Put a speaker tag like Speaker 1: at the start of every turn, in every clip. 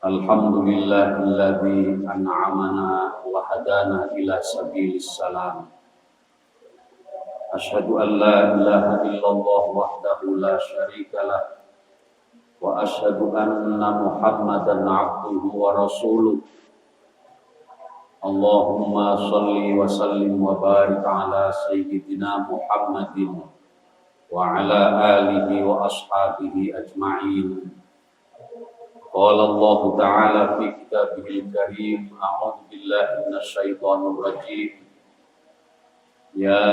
Speaker 1: Alhamdulillahilladzi an'amana wa hadana ila sabilis salam. Asyhadu an la ilaha illallah wahdahu la syarikalah wa asyhadu anna Muhammadan abduhu wa rasuluh. Allahumma shalli wa sallim wa barik ala sayyidina Muhammadin wa ala alihi wa ashabihi ajma'in. Qala Allah Ta'ala fi kitabihil karim, a'udzu billahi minasy syaithanir rajim. Ya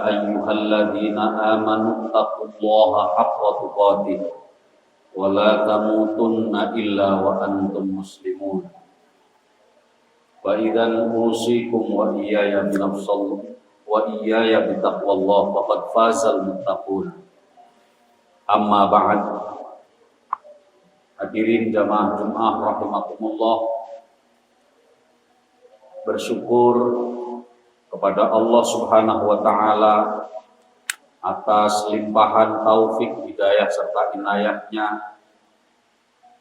Speaker 1: ayyuhalladzina amanu taqullaha haqqa tuqatih wa la tamutunna illa wa antum muslimun. Wa idzan usikum wa iyaya bitaqwallah faqad fazal muttaqun. Amma ba'd. Hadirin jamaah Jumat rahimakumullah, bersyukur kepada Allah Subhanahu wa taala atas limpahan taufik, hidayah serta inayahnya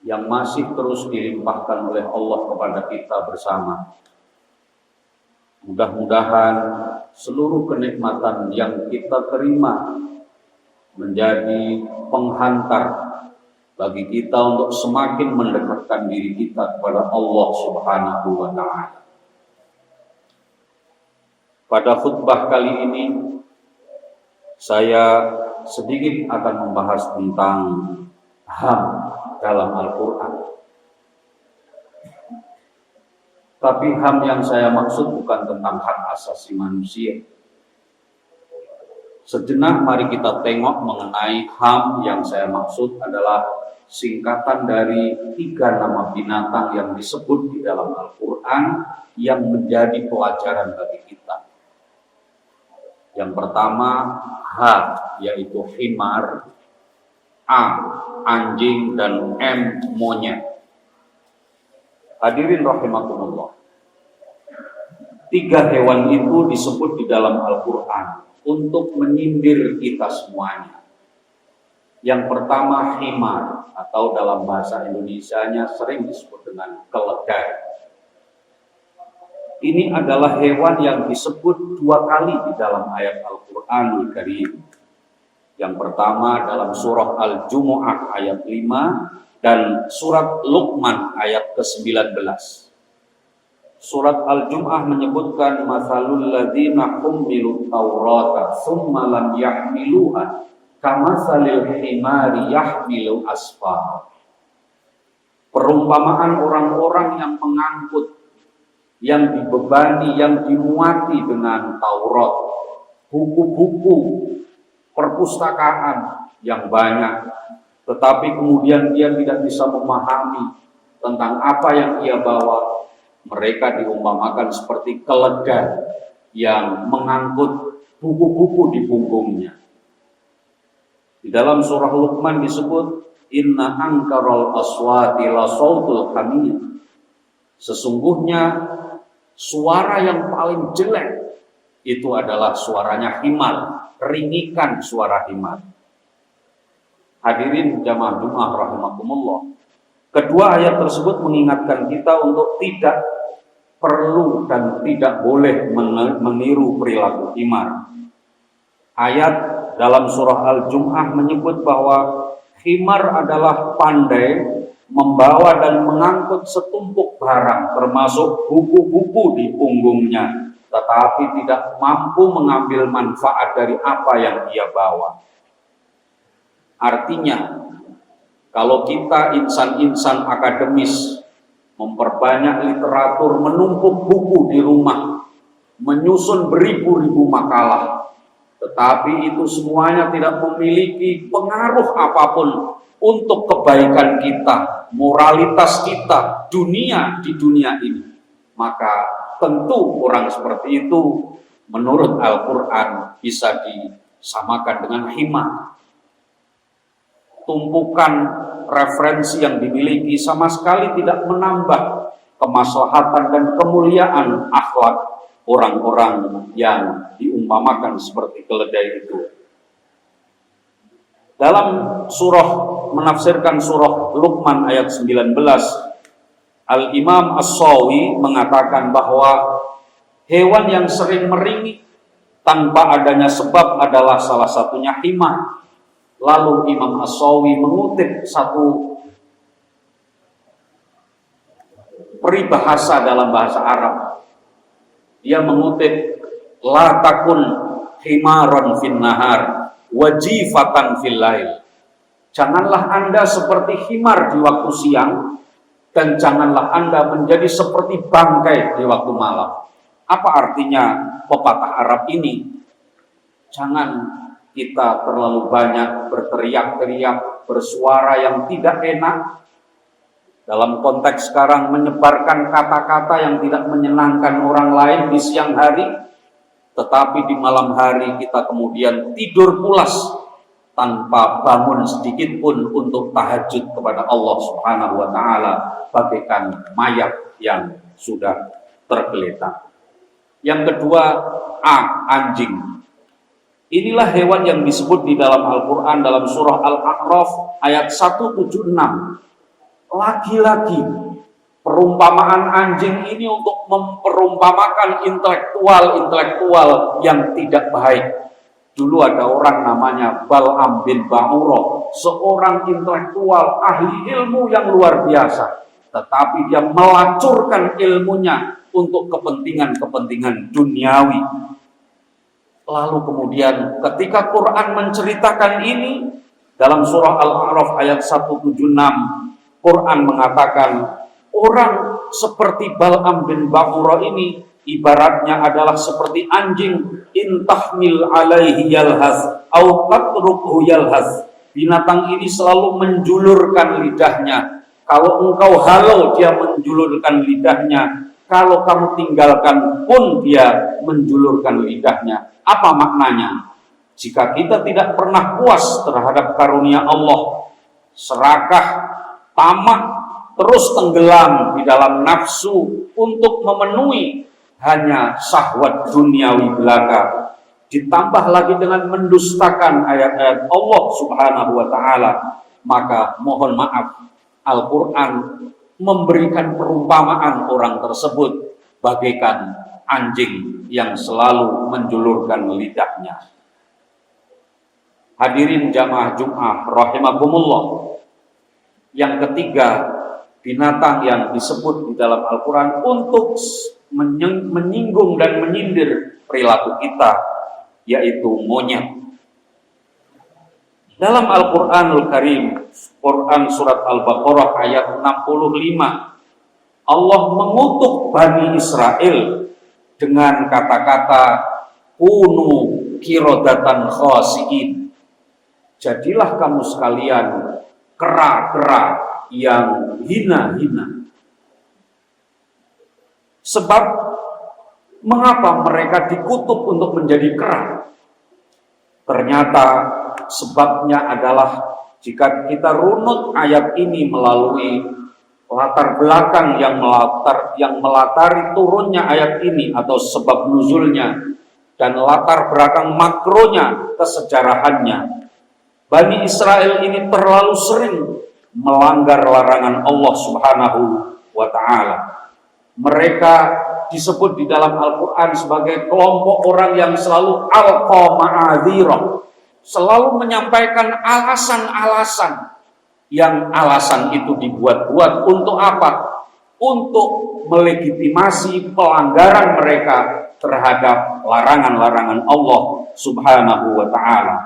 Speaker 1: yang masih terus dilimpahkan oleh Allah kepada kita bersama. Mudah-mudahan seluruh kenikmatan yang kita terima menjadi penghantar bagi kita untuk semakin mendekatkan diri kita kepada Allah Subhanahu wa ta'ala. Pada khutbah kali ini saya sedikit akan membahas tentang HAM dalam Al-Quran. Tapi HAM yang saya maksud bukan tentang hak asasi manusia. Sejenak mari kita tengok mengenai HAM yang saya maksud adalah singkatan dari 3 nama binatang yang disebut di dalam Al-Quran yang menjadi pelajaran bagi kita. Yang pertama, H, yaitu himar, A, anjing, dan M, monyet. Hadirin rahimakumullah. 3 hewan itu disebut di dalam Al-Quran untuk menyindir kita semuanya. Yang pertama, himar, atau dalam bahasa Indonesianya sering disebut dengan keledai. Ini adalah hewan yang disebut 2 kali di dalam ayat Al-Quranul Karim. Yang pertama dalam surah Al-Jumu'ah ayat 5 dan surat Luqman ayat ke-19. Surat Al-Jumu'ah menyebutkan matsalul ladzina hummilut taurata tsumma lam yahmiluha kamatsalil himari yahmilu asfar. Perumpamaan orang-orang yang mengangkut, yang dibebani, yang dimuati dengan Taurat, buku-buku perpustakaan yang banyak, tetapi kemudian dia tidak bisa memahami tentang apa yang ia bawa. Mereka diumpamakan seperti keledai yang mengangkut buku-buku di punggungnya. Di dalam surah Luqman disebut inna ankaral aswati la sautul hamir. Sesungguhnya suara yang paling jelek itu adalah suaranya himar, ringikan suara himar. Hadirin jamaah Jumat rahimakumullah. Kedua ayat tersebut mengingatkan kita untuk tidak perlu dan tidak boleh meniru perilaku himar. Ayat dalam surah Al-Jumu'ah menyebut bahwa himar adalah pandai membawa dan mengangkut setumpuk barang termasuk buku-buku di punggungnya, tetapi tidak mampu mengambil manfaat dari apa yang ia bawa. Artinya, kalau kita insan-insan akademis memperbanyak literatur, menumpuk buku di rumah, menyusun beribu-ribu makalah, tetapi itu semuanya tidak memiliki pengaruh apapun untuk kebaikan kita, moralitas kita, di dunia ini, maka tentu orang seperti itu menurut Al-Quran bisa disamakan dengan himar. Tumpukan referensi yang dimiliki sama sekali tidak menambah kemaslahatan dan kemuliaan akhlak orang-orang yang diumpamakan seperti keledai itu. Dalam surah menafsirkan surah Luqman ayat 19, Al-Imam As-Sawi mengatakan bahwa hewan yang sering meringik tanpa adanya sebab adalah salah satunya himar. Lalu Imam As-Sawi mengutip satu peribahasa dalam bahasa Arab. Dia mengutip, la takun himaron fin nahar wajifatan fil lail. Janganlah Anda seperti himar di waktu siang, dan janganlah Anda menjadi seperti bangkai di waktu malam. Apa artinya pepatah Arab ini? Jangan kita terlalu banyak berteriak-teriak, bersuara yang tidak enak. Dalam konteks sekarang menyebarkan kata-kata yang tidak menyenangkan orang lain di siang hari, tetapi di malam hari kita kemudian tidur pulas tanpa bangun sedikit pun untuk tahajud kepada Allah Subhanahu wa taala, bagaikan mayat yang sudah tergeletak. Yang kedua, anjing. Inilah hewan yang disebut di dalam Al-Qur'an dalam surah Al-A'raf ayat 176. Lagi-lagi perumpamaan anjing ini untuk memperumpamakan intelektual yang tidak baik. Dulu ada orang namanya Bal'am bin Ba'ura, seorang intelektual ahli ilmu yang luar biasa, tetapi dia melacurkan ilmunya untuk kepentingan-kepentingan duniawi. Lalu kemudian ketika Quran menceritakan ini dalam surah Al-A'raf ayat 176, Quran mengatakan orang seperti Bal'am bin Ba'ura ini ibaratnya adalah seperti anjing, intahmil alaihi yalhaz au tatrukhu yalhaz. Binatang ini selalu menjulurkan lidahnya. Kalau engkau halau, dia menjulurkan lidahnya. Kalau kamu tinggalkan pun dia menjulurkan lidahnya. Apa maknanya? Jika kita tidak pernah puas terhadap karunia Allah, serakah, tamak, terus tenggelam di dalam nafsu untuk memenuhi hanya syahwat duniawi belaka, ditambah lagi dengan mendustakan ayat-ayat Allah Subhanahu wa taala, maka mohon maaf, Al-Quran memberikan perumpamaan orang tersebut bagaikan anjing yang selalu menjulurkan lidahnya. Hadirin jamaah Jum'ah rahimakumullah. Yang ketiga, binatang yang disebut di dalam Al-Quran untuk menyinggung dan menyindir perilaku kita, yaitu monyet. Dalam Al-Quranul Karim, Quran surat Al-Baqarah ayat 65, Allah mengutuk Bani Israel dengan kata-kata kunu kirodatan khasiin. Jadilah kamu sekalian kera-kera yang hina-hina. Sebab mengapa mereka dikutuk untuk menjadi kera? Ternyata sebabnya adalah jika kita runut ayat ini melalui latar belakang yang melatari turunnya ayat ini atau sebab nuzulnya dan latar belakang makronya, kesejarahannya, Bani Israel ini terlalu sering melanggar larangan Allah Subhanahu wa ta'ala. Mereka disebut di dalam Al-Quran sebagai kelompok orang yang selalu alqa ma'adhirah, selalu menyampaikan alasan-alasan, yang alasan itu dibuat-buat untuk apa? Untuk melegitimasi pelanggaran mereka terhadap larangan-larangan Allah Subhanahu wa ta'ala.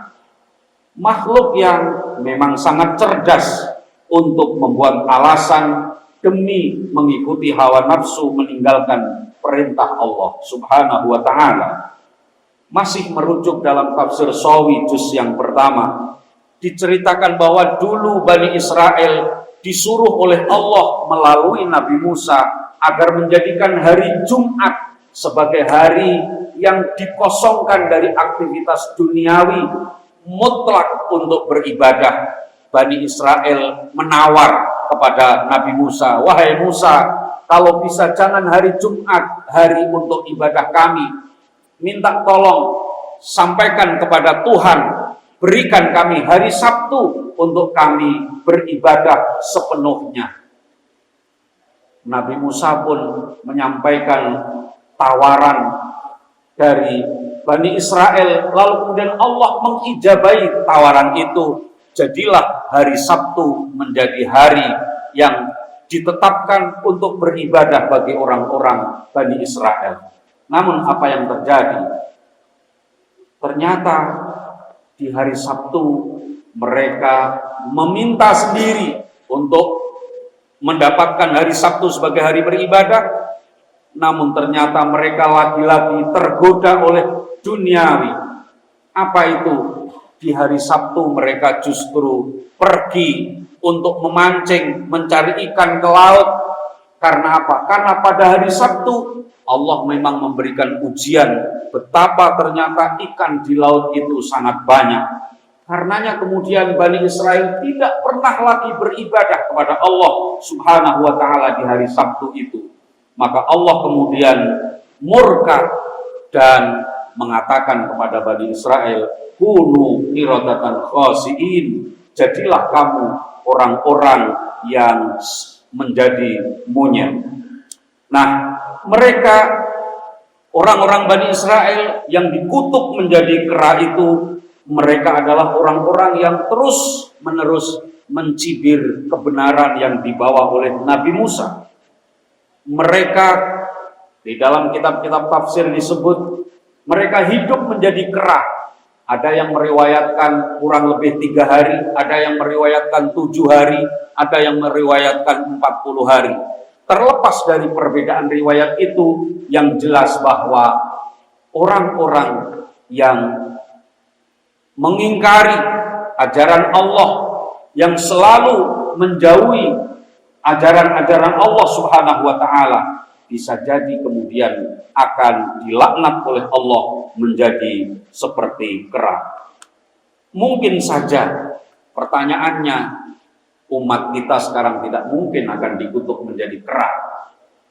Speaker 1: Makhluk yang memang sangat cerdas untuk membuat alasan demi mengikuti hawa nafsu, meninggalkan perintah Allah Subhanahu wa ta'ala. Masih merujuk dalam tafsir Sawi juz yang pertama, diceritakan bahwa dulu Bani Israel disuruh oleh Allah melalui Nabi Musa agar menjadikan hari Jumat sebagai hari yang dikosongkan dari aktivitas duniawi, mutlak untuk beribadah. Bani Israel menawar kepada Nabi Musa, wahai Musa, kalau bisa jangan hari Jumat, hari untuk ibadah kami. Minta tolong sampaikan kepada Tuhan berikan kami hari Sabtu untuk kami beribadah sepenuhnya. Nabi Musa pun menyampaikan tawaran dari Bani Israel, lalu kemudian Allah mengijabahi tawaran itu. Jadilah hari Sabtu menjadi hari yang ditetapkan untuk beribadah bagi orang-orang Bani Israel. Namun apa yang terjadi? Ternyata di hari Sabtu mereka meminta sendiri untuk mendapatkan hari Sabtu sebagai hari beribadah, namun ternyata mereka lagi-lagi tergoda oleh duniawi. Apa itu? Di hari Sabtu mereka justru pergi untuk memancing, mencari ikan ke laut. Karena apa? Karena pada hari Sabtu Allah memang memberikan ujian betapa ternyata ikan di laut itu sangat banyak. Karenanya kemudian Bani Israel tidak pernah lagi beribadah kepada Allah Subhanahu wa ta'ala di hari Sabtu itu. Maka Allah kemudian murka dan mengatakan kepada Bani Israel, kunu qiradatan khasiin, jadilah kamu orang-orang yang menjadi monyet. Nah, mereka orang-orang Bani Israel yang dikutuk menjadi kera itu, mereka adalah orang-orang yang terus-menerus mencibir kebenaran yang dibawa oleh Nabi Musa. Mereka di dalam kitab-kitab tafsir disebut mereka hidup menjadi kera. Ada yang meriwayatkan kurang lebih 3 hari, ada yang meriwayatkan 7 hari, ada yang meriwayatkan 40 hari. Terlepas dari perbedaan riwayat itu, yang jelas bahwa orang-orang yang mengingkari ajaran Allah, yang selalu menjauhi ajaran-ajaran Allah Subhanahu wa ta'ala, bisa jadi kemudian akan dilaknat oleh Allah menjadi seperti kera. Mungkin saja pertanyaannya, umat kita sekarang tidak mungkin akan dikutuk menjadi kera.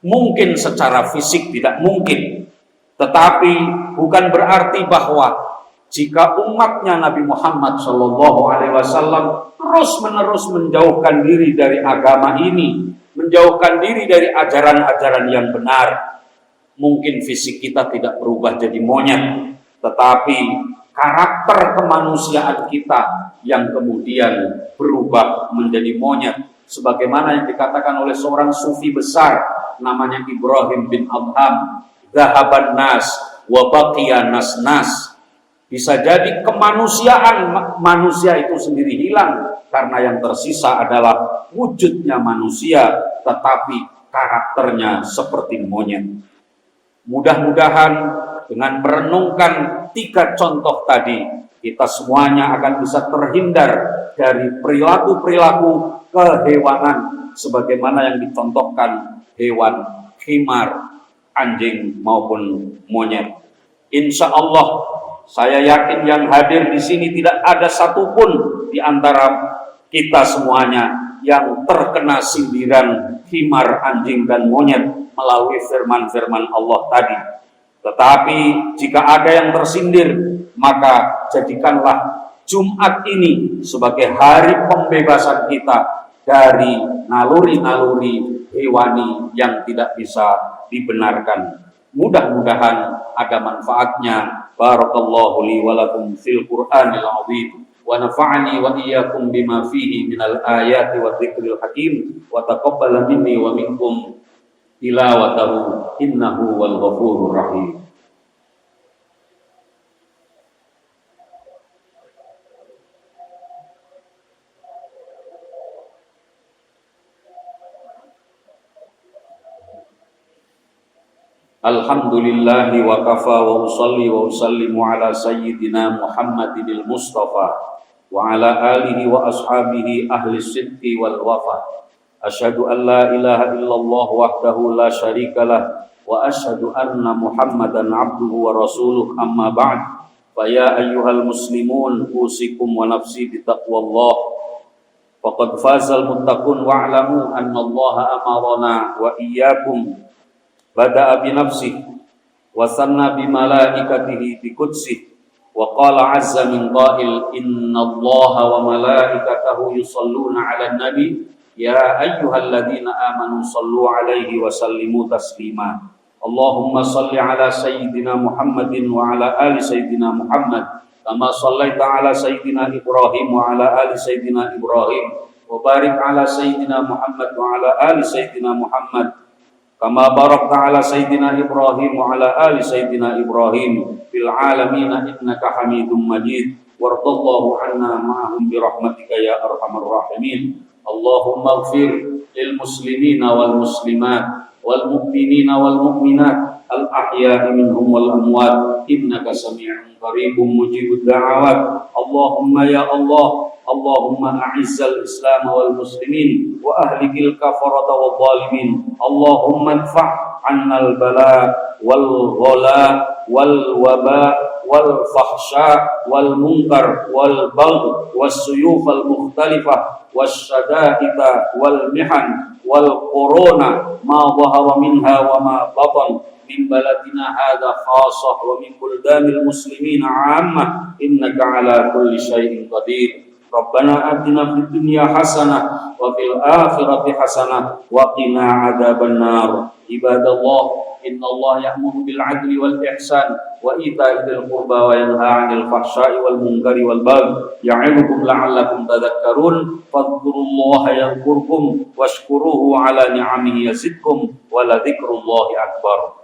Speaker 1: Mungkin secara fisik tidak mungkin, tetapi bukan berarti bahwa jika umatnya Nabi Muhammad SAW terus-menerus menjauhkan diri dari agama ini, menjauhkan diri dari ajaran-ajaran yang benar, mungkin fisik kita tidak berubah jadi monyet, tetapi karakter kemanusiaan kita yang kemudian berubah menjadi monyet. Sebagaimana yang dikatakan oleh seorang sufi besar, namanya Ibrahim bin Adham, "Dhahaban nas wa baqiya nas." Bisa jadi kemanusiaan manusia itu sendiri hilang, karena yang tersisa adalah wujudnya manusia, tetapi karakternya seperti monyet. Mudah-mudahan dengan merenungkan 3 contoh tadi, kita semuanya akan bisa terhindar dari perilaku-perilaku kehewanan, sebagaimana yang dicontohkan hewan, himar, anjing maupun monyet. Insya Allah, saya yakin yang hadir di sini tidak ada satupun di antara kita semuanya yang terkena sindiran himar, anjing, dan monyet melalui firman-firman Allah tadi. Tetapi jika ada yang tersindir, maka jadikanlah Jumat ini sebagai hari pembebasan kita dari naluri-naluri hewani yang tidak bisa dibenarkan. Mudah-mudahan ada manfaatnya. Barakallahu li wa lakum fil Qur'anil 'azim wa nafa'ani wa iyyakum bima fihi minal ayati wa dzikril hakim wa taqabbala minni wa minkum tilawatahu innahu wal ghafurur rahim. Alhamdulillahi wa kafa wa usalli wa usallimu ala sayyidina Muhammadinil Mustafa wa ala alihi wa ashabihi ahli sidqi wal wafa. Asyhadu an la ilaha illallah wahdahu la syarikalah wa asyhadu anna Muhammadan abduhu wa rasuluh, amma ba'd. Fa ya ayyuhal muslimun usikum wa nafsi bitaqwallah. Faqad fazal muttaqun wa'lamu anna Allah amarana wa iyyakum bada'a bi nafsihi wa sanna bi malaikatihi bi qudsih Wa qala azza min qail innallaha wa malaikatahu yusalluna 'alan nabi ya ayyuhalladzina amanu sallu 'alaihi wa sallimu taslima. Allahumma salli 'ala sayyidina Muhammadin wa 'ala ali sayyidina Muhammad kama shallaita 'ala sayyidina Ibrahim wa 'ala ali sayyidina Ibrahim wa barik 'ala sayyidina Muhammad wa 'ala ali sayyidina Muhammad kama barakta 'ala sayyidina Ibrahim wa 'ala ali sayyidina Ibrahim fil 'alamin innaka Hamidum Majid warḍallahu 'anna ma'ahum bi rahmatika ya arhamar rahimin. Allahumma ighfir lil muslimina wal muslimat wal mu'minina wal mu'minat al ahya'i minhum wal amwat innaka sami'un qaribun mujibud da'awat. Allahumma ya Allah, Allahumma a'izzal Islam wal muslimin wa ahlikil kafarata wal zalimin. Allahumma adfa' 'annal bala wal ghala wal waba wal fahsya wal munkar wal bagh was suyuf al mukhtalifah was syada'ita wal mihan wal corona ma dhahara minha wa ma batan min baladina hadha khassah wa min buldanil muslimin 'ammah innaka 'ala kulli syai'in qadir. Rabbana atina fid dunya hasanah wa fil akhirati hasanah wa qina adzabannar. Ibadallah, innallaha ya'muru bil 'adli wal ihsan wa ita'i dzil qurba wa yanha 'anil fahsya'i wal munkari wal baghi ya'idukum la'allakum tadhakkarun. Fadhkurullaha yadhkurkum washkuruhu 'ala ni'amihi yazidkum wa la dzikrullahi akbar.